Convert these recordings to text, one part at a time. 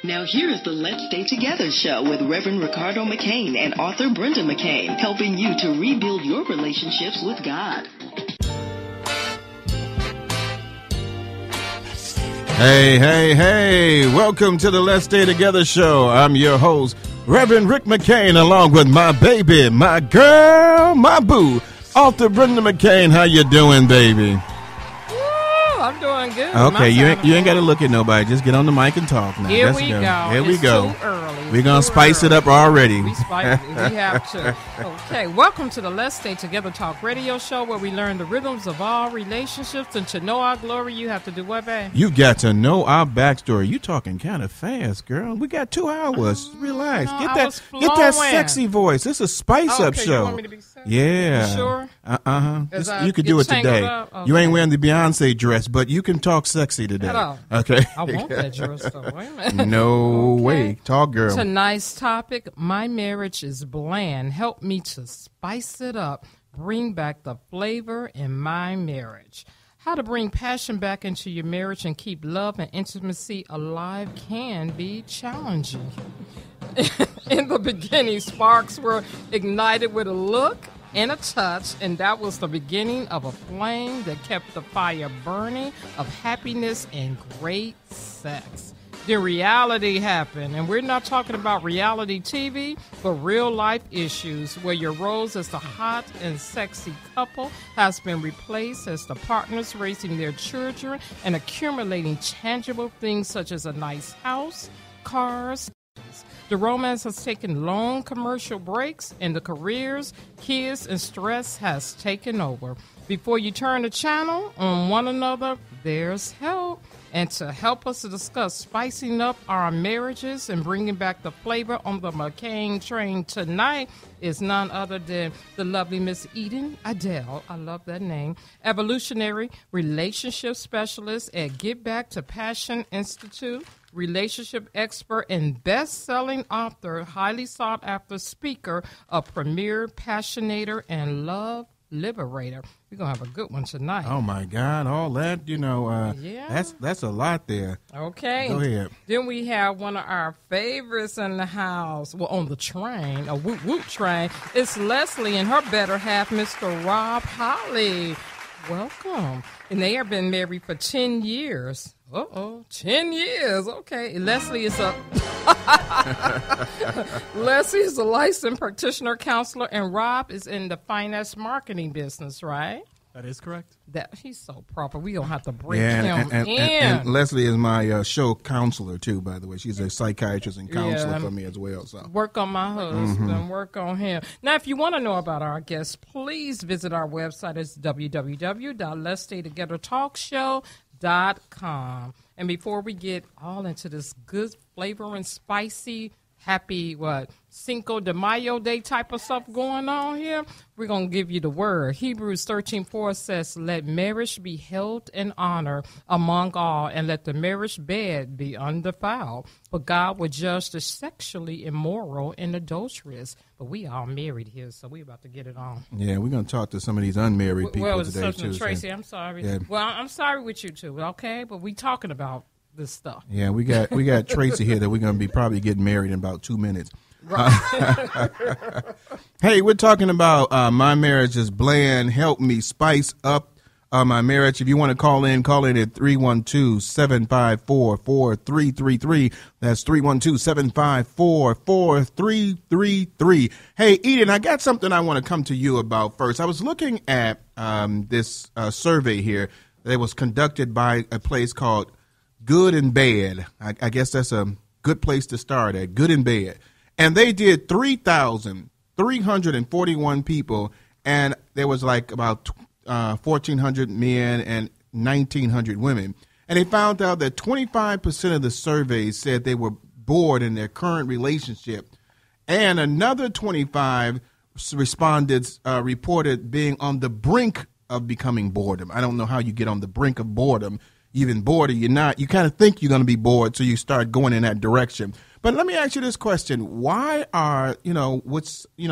Now here is the Let's Stay Together show with Reverend Ricardo McCain and author Brenda McCain, helping you to rebuild your relationships with God. Hey, welcome to the Let's Stay Together show. I'm your host, Reverend Rick McCain, along with my baby, my girl, my boo, author Brenda McCain. How you doing, baby? I'm doing good. Okay, you ain't got to look at nobody. Just get on the mic and talk now. Here we go. Here we go. Too early. We're going to spice it up already. We have to. Okay, welcome to the Let's Stay Together Talk radio show where we learn the rhythms of all relationships. And to know our glory, you have to do what, babe? You got to know our backstory. You talking kind of fast, girl. We got 2 hours. Relax. No, get that sexy voice. It's a spice-up show. You want me to be sexy? Yeah. You sure? You could do it today. Okay. You ain't wearing the Beyonce dress, but you can talk sexy today. Okay. I want that dress, though. Wait a minute. No way. Talk, girl. Tonight's topic, my marriage is bland. Help me to spice it up. Bring back the flavor in my marriage. How to bring passion back into your marriage and keep love and intimacy alive can be challenging. In the beginning, sparks were ignited with a look and a touch, and that was the beginning of a flame that kept the fire burning of happiness and great sex. Then reality happened, and we're not talking about reality TV, but real life issues where your roles as the hot and sexy couple has been replaced as the partners raising their children and accumulating tangible things such as a nice house, cars. The romance has taken long commercial breaks, and the careers, kids, and stress has taken over. Before you turn the channel on one another, there's help. And to help us to discuss spicing up our marriages and bringing back the flavor on the McCain train tonight is none other than the lovely Miss Eden Adele. I love that name. Evolutionary Relationship Specialist at Get Back to Passion Institute. Relationship expert and best-selling author, highly sought-after speaker, a premier Passionator and love Liberator. We're going to have a good one tonight. Oh, my God. All that, yeah. That's a lot there. Okay. Go ahead. Then we have one of our favorites in the house, well, on the train, a woot-woot train. It's Leslie and her better half, Mr. Rob Holly. Welcome. And they have been married for 10 years. 10 years. Okay. Leslie is a licensed practitioner counselor, and Rob is in the finance marketing business, right? That is correct. He's so proper. We don't have to break him in. And Leslie is my show counselor, too, by the way. She's a psychiatrist and counselor for me as well. So work on my husband, work on him. Now, if you want to know about our guests, please visit our website. It's www.letsstaytogethertalkshow.com. And before we get all into this good flavor and spicy, happy, Cinco de Mayo Day type of stuff going on here, we're going to give you the word. Hebrews 13:4 says, let marriage be held in honor among all, and let the marriage bed be undefiled. But God will judge the sexually immoral and adulterous. But we all married here, so we about to get it on. Yeah, we're going to talk to some of these unmarried people today, too. Tracy, I'm sorry. Yeah. Well, I'm sorry with you, too, okay? But we talking about this stuff. Yeah, we got Tracy here that we're going to be probably getting married in about 2 minutes. Right. Hey, we're talking about my marriage is bland. Help me spice up my marriage. If you want to call in at 312-754-4333. That's 312-754-4333. Hey, Eden, I got something I want to come to you about first. I was looking at this survey here that was conducted by a place called Good and Bad. I guess that's a good place to start at, Good and Bad. And they did 3,341 people, and there was like about 1,400 men and 1,900 women. And they found out that 25% of the surveys said they were bored in their current relationship. And another 25 respondents reported being on the brink of becoming boredom. I don't know how you get on the brink of boredom. You've been bored or you're not. You kind of think you're going to be bored, so you start going in that direction. But let me ask you this question. Why are,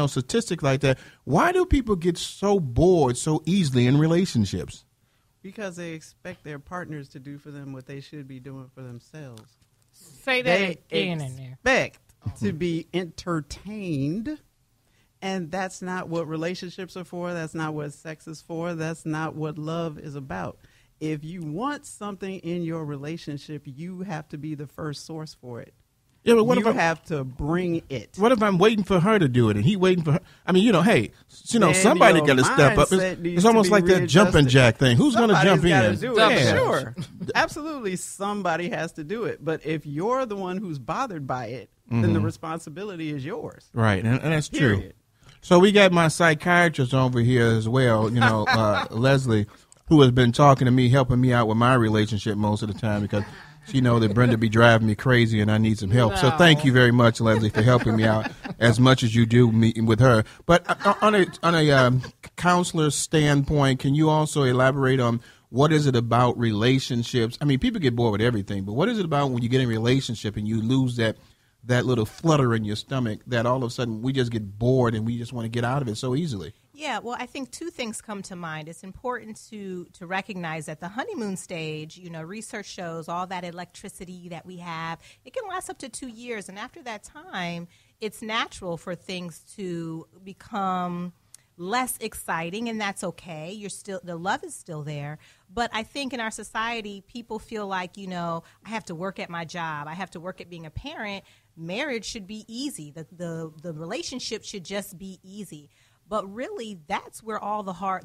statistics like that, why do people get so bored so easily in relationships? Because they expect their partners to do for them what they should be doing for themselves. Say that again in there. Expect to be entertained. And that's not what relationships are for. That's not what sex is for. That's not what love is about. If you want something in your relationship, you have to be the first source for it. Yeah, but what if you have to bring it? What if I'm waiting for her to do it and he waiting for her? I mean, hey, somebody got to step up. It's almost like that jumping jack thing. Who's going to jump in? Do it. Yeah. Sure. Absolutely, somebody has to do it. But if you're the one who's bothered by it, then the responsibility is yours. Right, and that's true. So we got my psychiatrist over here as well, Leslie, who has been talking to me, helping me out with my relationship most of the time because she know that Brenda be driving me crazy and I need some help. No. So thank you very much, Leslie, for helping me out as much as you do with her. But on a counselor's standpoint, can you also elaborate on what is it about relationships? I mean, people get bored with everything, but what is it about when you get in a relationship and you lose that little flutter in your stomach that all of a sudden we just get bored and we just want to get out of it so easily? Yeah, well, I think two things come to mind. It's important to recognize that the honeymoon stage, research shows all that electricity that we have, it can last up to 2 years. And after that time, it's natural for things to become less exciting, and that's okay. The love is still there. But I think in our society, people feel like, I have to work at my job. I have to work at being a parent. Marriage should be easy. The relationship should just be easy. But really, that's where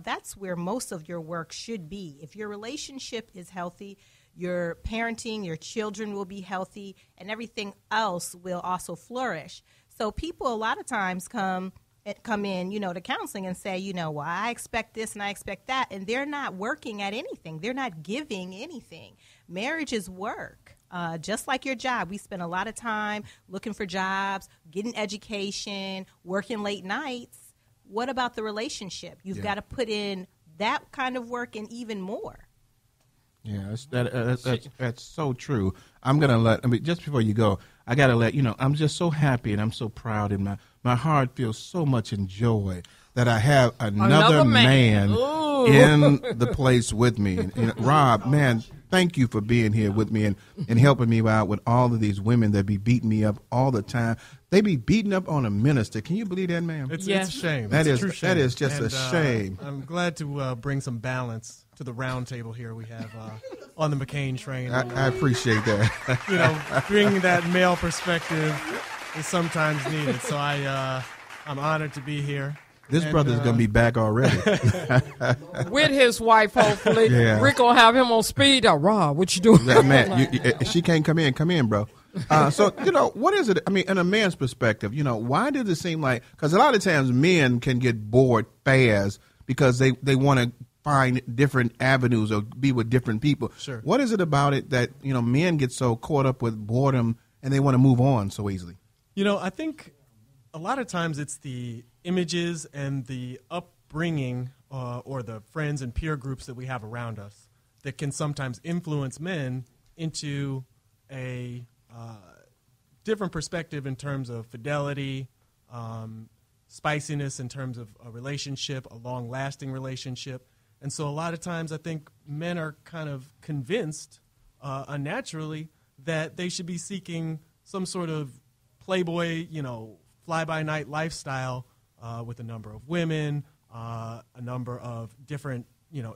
that's where most of your work should be. If your relationship is healthy, your parenting, your children will be healthy, and everything else will also flourish. So people a lot of times come in, to counseling and say, well, I expect this and I expect that, and they're not working at anything. They're not giving anything. Marriage is work. Just like your job, we spend a lot of time looking for jobs, getting education, working late nights. What about the relationship? You've got to put in that kind of work and even more. Yeah, that's so true. I'm going to just before you go, I got to let you know, I'm just so happy and I'm so proud and my heart feels so much in joy that I have another man in the place with me. And Rob, man, thank you for being here with me and helping me out with all of these women that be beating me up all the time. They be beating up on a minister. Can you believe that, ma'am? It's a shame. That is just and, a shame. I'm glad to bring some balance to the round table here we have on the McCain train. I appreciate that. Bringing that male perspective is sometimes needed. So I'm honored to be here. This brother's going to be back already. With his wife, hopefully. Yeah. We're going to have him on speed. Rob, what you doing? Man, she can't come in. Come in, bro. So, what is it? I mean, in a man's perspective, why does it seem like, because a lot of times men can get bored fast because they want to find different avenues or be with different people. Sure. What is it about it that, men get so caught up with boredom and they want to move on so easily? I think a lot of times it's the images and the upbringing or the friends and peer groups that we have around us that can sometimes influence men into a different perspective in terms of fidelity, spiciness in terms of a relationship, a long-lasting relationship. And so a lot of times I think men are kind of convinced unnaturally that they should be seeking some sort of playboy, fly-by-night lifestyle with a number of women, a number of different,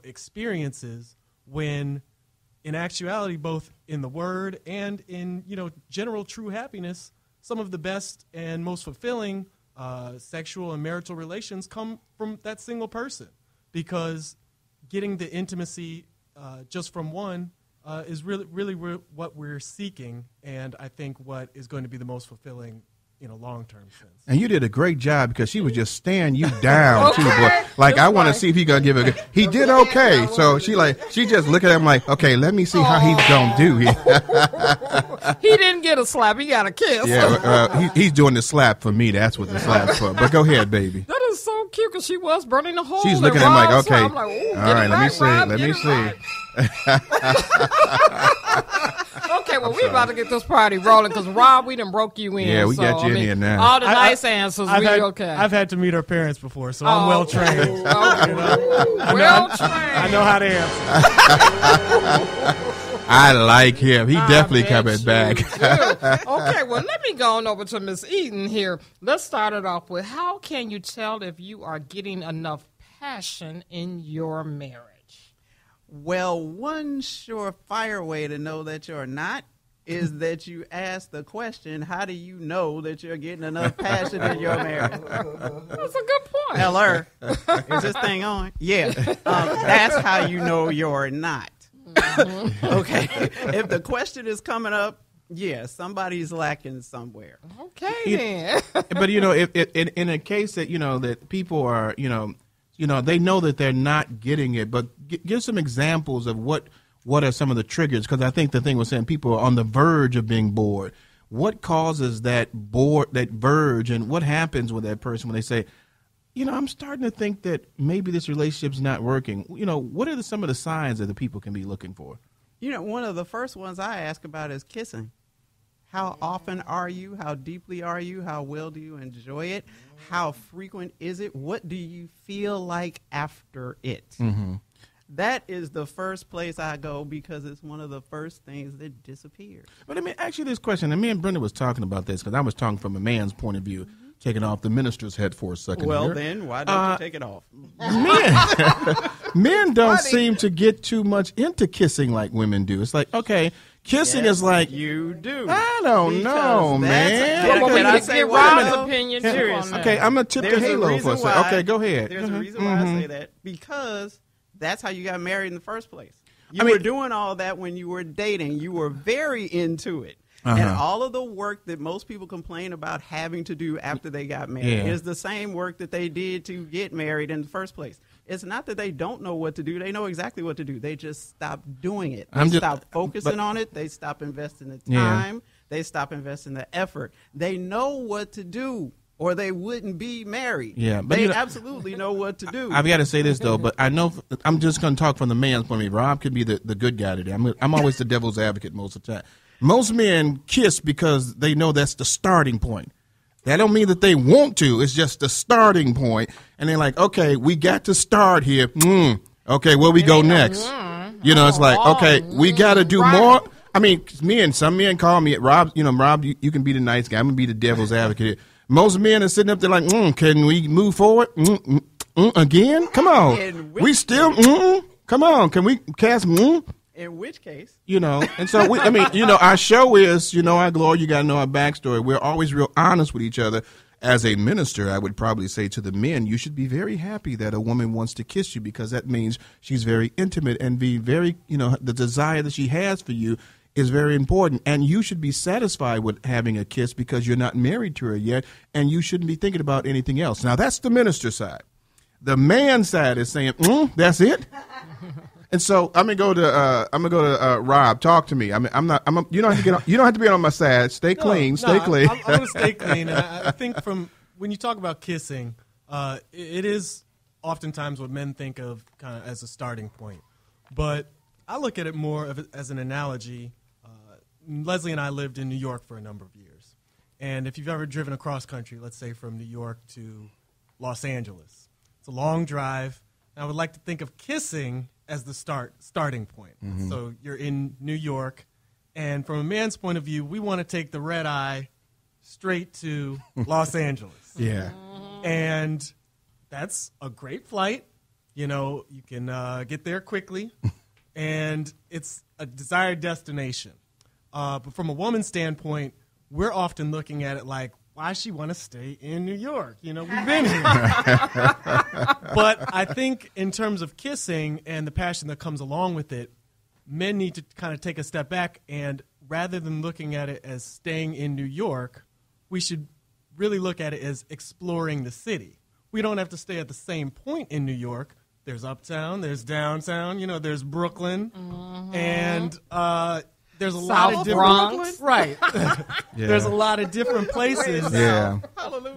experiences, when in actuality, both in the word and in, general true happiness, some of the best and most fulfilling sexual and marital relations come from that single person, because getting the intimacy just from one is really what we're seeking, and I think what is going to be the most fulfilling in a long-term sense. And you did a great job because she was just staring you down, too, boy. Like, I want to see if he going to give a good. He did okay. So she just look at him like, okay, let me see how he's going to do here. He didn't get a slap. He got a kiss. Yeah, he's doing the slap for me. That's what the slap's for. But go ahead, baby. That is so cute because she was burning the hole. She's looking at him like, okay. All right, let me see. Let me see. Okay, well, we about to get this party rolling because, Rob, we done broke you in. Yeah, we got you in here now. All the nice answers, okay. I've had to meet her parents before, so I'm well-trained. Well-trained. I know how to answer. I like him. He definitely bet coming you back. do. Okay, well, let me go on over to Miss Eden here. Let's start it off with, how can you tell if you are getting enough passion in your marriage? Well, one surefire way to know that you're not is that you ask the question, how do you know that you're getting enough passion in your marriage? That's a good point. Hello. Is this thing on? Yeah. That's how you know you're not. Okay. If the question is coming up, yeah, somebody's lacking somewhere. Okay, then. But if in a case that that people are they know that they're not getting it, but give some examples of what are some of the triggers, because I think the thing was saying people are on the verge of being bored. What causes that verge, and what happens with that person when they say, I'm starting to think that maybe this relationship's not working? What are some of the signs that the people can be looking for? One of the first ones I ask about is kissing. How often are you? How deeply are you? How well do you enjoy it? How frequent is it? What do you feel like after it? Mm-hmm. That is the first place I go, because it's one of the first things that disappears. But let me ask you this question. And me and Brenda was talking about this, because I was talking from a man's point of view, taking off the minister's head for a second. Well, here. then, why don't you take it off? Men don't seem to get too much into kissing like women do. It's like, okay, kissing is like... You do. I don't know, man. Can I say Rob's opinion too? Seriously. Okay, I'm going to tip the halo for a second. Okay, go ahead. There's a reason why I say that, because that's how you got married in the first place. You were doing all that when you were dating. You were very into it. And all of the work that most people complain about having to do after they got married is the same work that they did to get married in the first place. It's not that they don't know what to do. They know exactly what to do. They just stop doing it. They stop focusing on it. They stop investing the time. They stop investing the effort. They know what to do, or they wouldn't be married. Yeah, but they absolutely know what to do. I've got to say this, though, but I know I'm just going to talk from the man's point of view. Rob could be the good guy today. I'm always the devil's advocate most of the time. Most men kiss because they know that's the starting point. That don't mean that they want to. It's just the starting point. And they're like, okay, we got to start here. Okay, where we go next? It's like, okay, we got to do more. I mean, some men call me Rob. Rob, you can be the nice guy. I'm going to be the devil's advocate here. Most men are sitting up there like, can we move forward? Again? Come on. We still, come on. Can we cast, In which case, and so our show is, our glory. You got to know our backstory. We're always real honest with each other. As a minister, I would probably say to the men, you should be very happy that a woman wants to kiss you, because that means she's very intimate, and be very, the desire that she has for you is very important. And you should be satisfied with having a kiss, because you're not married to her yet, and you shouldn't be thinking about anything else. Now, that's the minister side. The man side is saying, that's it. And so I'm gonna go to Rob. Talk to me. You don't have to be on my side. Stay clean. Stay clean. I'm gonna stay clean. And I think from when you talk about kissing, it is oftentimes what men think of kind of as a starting point. But I look at it more as an analogy. Leslie and I lived in New York for a number of years, and if you've ever driven across country, let's say from New York to Los Angeles, it's a long drive. And I would like to think of kissing as the starting point. Mm-hmm. So you're in New York, and from a man's point of view, we want to take the red eye straight to Los Angeles. Yeah. And that's a great flight. You can get there quickly, and it's a desired destination. But from a woman's standpoint, we're often looking at it like, why she want to stay in New York? We've been here. But I think in terms of kissing and the passion that comes along with it, men need to kind of take a step back, and rather than looking at it as staying in New York, we should really look at it as exploring the city. We don't have to stay at the same point in New York. There's uptown, there's downtown, there's Brooklyn, and there's a lot of different Bronx. Right. There's a lot of different places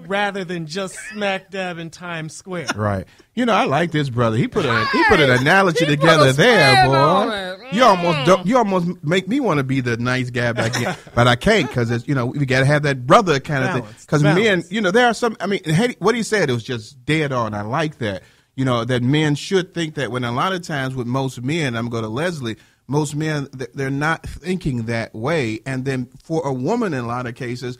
rather than just smack dab in Times Square. Right. I like this brother. He put an analogy together there, boy. You almost make me want to be the nice guy back here, but I can't, because we got to have that brother kind of thing. Because men, there are some. I mean, what he said, it was just dead on. I like that. That men should think that, when a lot of times with most men, I'm going to go to Leslie. most men, they're not thinking that way. And then for a woman, in a lot of cases,